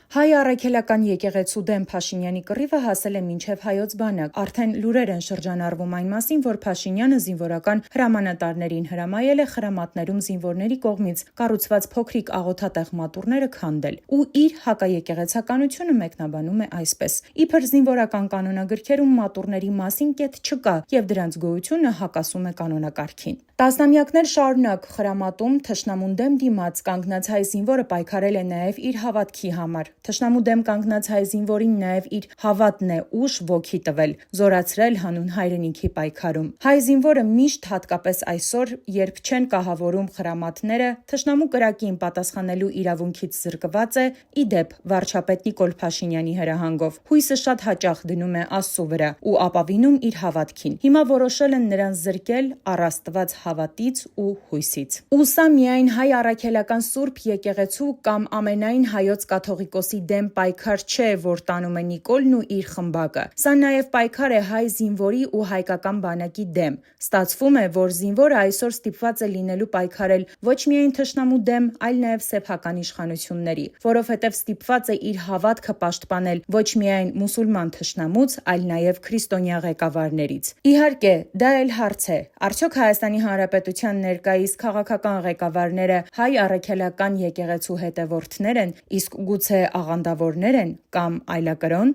Հայ առաքելական եկեղեցու դեմ Փաշինյանի կռիվը հասել է մինչև հայոց բանակ։ Արդեն լուրեր են շրջանառվում այն մասին, որ Փաշինյանը զինվորական հրամանատարներին հրամայել է խրամատներում զինվորների կողմից կառուցված փոքրիկ աղոթատեղ մատուռները քանդել ու իր հակաեկեղեցականությունը մեկնաբանում է այսպես. իբր զինվորական կանոնագրքերում մատուռների մասին կետ չկա եւ դրանց գոյությունը հակասում է կանոնակարգին։ Տասնամյակներ շարունակ խրամատում թշնամուն դեմ դիմաց կանգնած հայ զինվորը պայքարել է նաեւ իր հավատքի համար։ Թշնամու դեմ կանգնած հայ զինվորին նաև իր հավատն է ուժ ոգի տվել, զորացրել հանուն հայրենիքի պայքարում։ Հայ զինվորը միշտ, հատկապես այսօր, երբ չեն կահավորում խրամատները, թշնամու կրակին պատասխանելու իրավունքից զրկված է, ի դեպ վարչապետ Նիկոլ Փաշինյանի հրահանգով։ Հույսը շատ հաճախ դնում է Աստծո վրա ու ապավինում իր հավատքին։ Հիմա որոշել են նրան զրկել առ Աստված հավատից ու հույսից։ Ու սա միայն հայ առաքելական Սուրբ եկեղեցու կամ ամենայն հայոց կաթողիկոսի դեմ պայքար չէ, որ տանում է Նիկոլն ու իր խմբակը։ Սա նաև պայքար է հայ զինվորի ու հայկական բանակի դեմ։ Ստացվում է, որ զինվորը այսօր ստիպված է լինելու պայքարել ոչ միայն թշնամու դեմ, այլ նաև սեփական իշխանությունների, որովհետև ստիպված է իր հավատքը պաշտպանել ոչ միայն մուսուլման թշնամուց, այլ նաև քրիստոնյա ղեկավարներից։ Իհարկե, դա էլ հարց է. արդյոք Հայաստանի Հանրապետության ներկայիս քաղաքական ղեկավարները հայ առաքելական եկեղեցու հետևորդներ են, իսկ գուցե աղանդավորներ են կամ այլակրոն։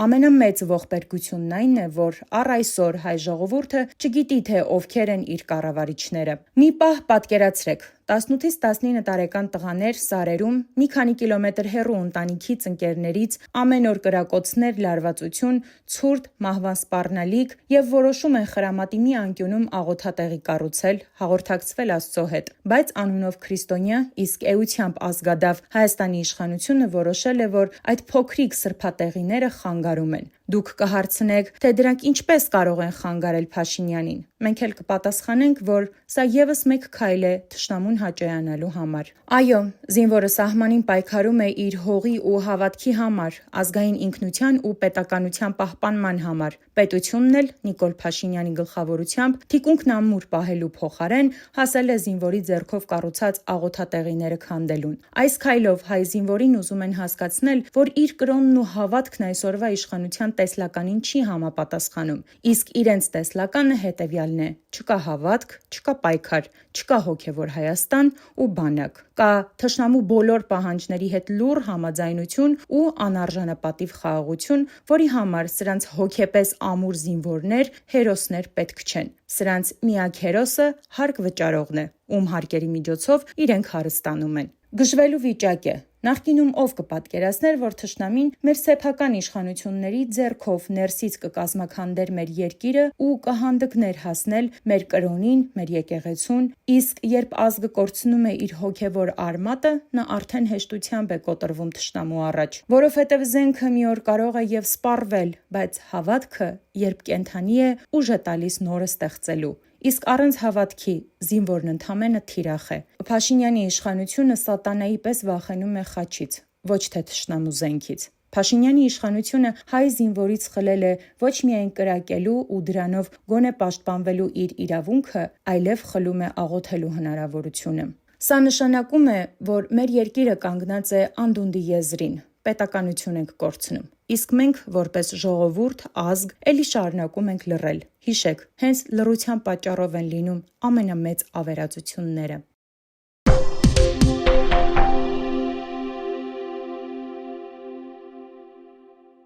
Ամենամեծ ողբերգությունն այն է, որ առ այսօր հայ ժողովուրդը չգիտի, թե ովքեր են իր կառավարիչները։ Մի պահ պատկերացրեք. 18-ից 19 տարեկան տղաներ սարերում, մի քանի կիլոմետր հեռու ընտանիքից, ընկերներից, ամեն օր կրակոցներ, լարվածություն, ցուրտ, մահվան սպառնալիք եւ որոշում են խրամատի մի անկյունում աղոթատեղի կառուցել, հաղորդակցվել Աստծո հետ, բայց անունով քրիստոնյա, իսկ էությամբ ազգադավ Հայաստանի իշխանությունը որոշել է, որ այդ փոքրիկ սրբատեղիները խանգարում են։ Դուք կհարցնեք, թե դրանք ինչպես կարող են խանգարել Փաշինյանին։ Մենք էլ կպատասխանենք, որ սա եւս մեկ քայլ է թշնամուն հաճոյանալու համար։ Այո, զինվորը սահմանին պայքարում է իր հողի ու հավատքի համար, ազգային ինքնության ու պետականության պահպանման համար։ Պետությունն էլ Նիկոլ Փաշինյանի գլխավորությամբ թիկունքն ամուր պահելու փոխարեն հասել է զինվորի ձեռքով կառուցած աղոթատեղիները քանդելուն։ Այս քայլով հայ զինվորին ուզում են հասկացնել, որ իր կրոնն ու հավատքն այսօրվա իշխանության տեսլականին չի համապատասխանում, իսկ իրենց տեսլականը հետևյալն է. չկա հավատք, չկա պայքար, չկա հոգևոր Հայաստան ու բանակ։ Կա թշնամու բոլոր պահանջների հետ լուռ համաձայնություն ու անարժանապատիվ խաղաղություն, որի համար սրանց հոգեպես ամուր զինվորներ, հերոսներ պետք չեն։ Սրանց միակ հերոսը հարկ վճարողն է, ում հարկերի միջոցով իրենք հարստանում են։ Գժվելու վիճակ է։ Նախկինում ով կպատկերացներ, որ թշնամին մեր սեփական իշխանությունների ձեռքով ներսից կկազմաքանդեր մեր երկիրը ու կհանդգներ հասնել մեր կրոնին, մեր եկեղեցուն, իսկ երբ ազգը կորցնում է իր հոգևոր արմատը, նա արդեն հեշտությամբ է կոտրվում թշնամու առաջ, որովհետև զենքը մի օր կարող է եւ սպառվել, բայց հավատքը, երբ կենթանի է, ուժ է տալիս նորը ստեղծելու։ Իսկ առանց հավատքի զինվորն ընդամենը թիրախ է։ Փաշինյանի իշխանությունը սատանայի պես վախենում է խաչից, ոչ թե թշնամու զենքից։ Փաշինյանի իշխանությունը հայ զինվորից խլել է ոչ միայն կրակելու ու դրանով գոնե պաշտպանվելու իր իրավունքը, այլև խլում է աղոթելու հնարավորությունը։ Սա նշանակում է, որ մեր երկիրը կանգնած է անդունդի եզրին, պետականություն ենք կորցնում։ Իսկ մենք, որպես ժողովուրդ, ազգ, էլի շարունակում ենք լռել։ Հիշեք, հենց լռության պատճառով են լինում ամենամեծ ավերածությունները։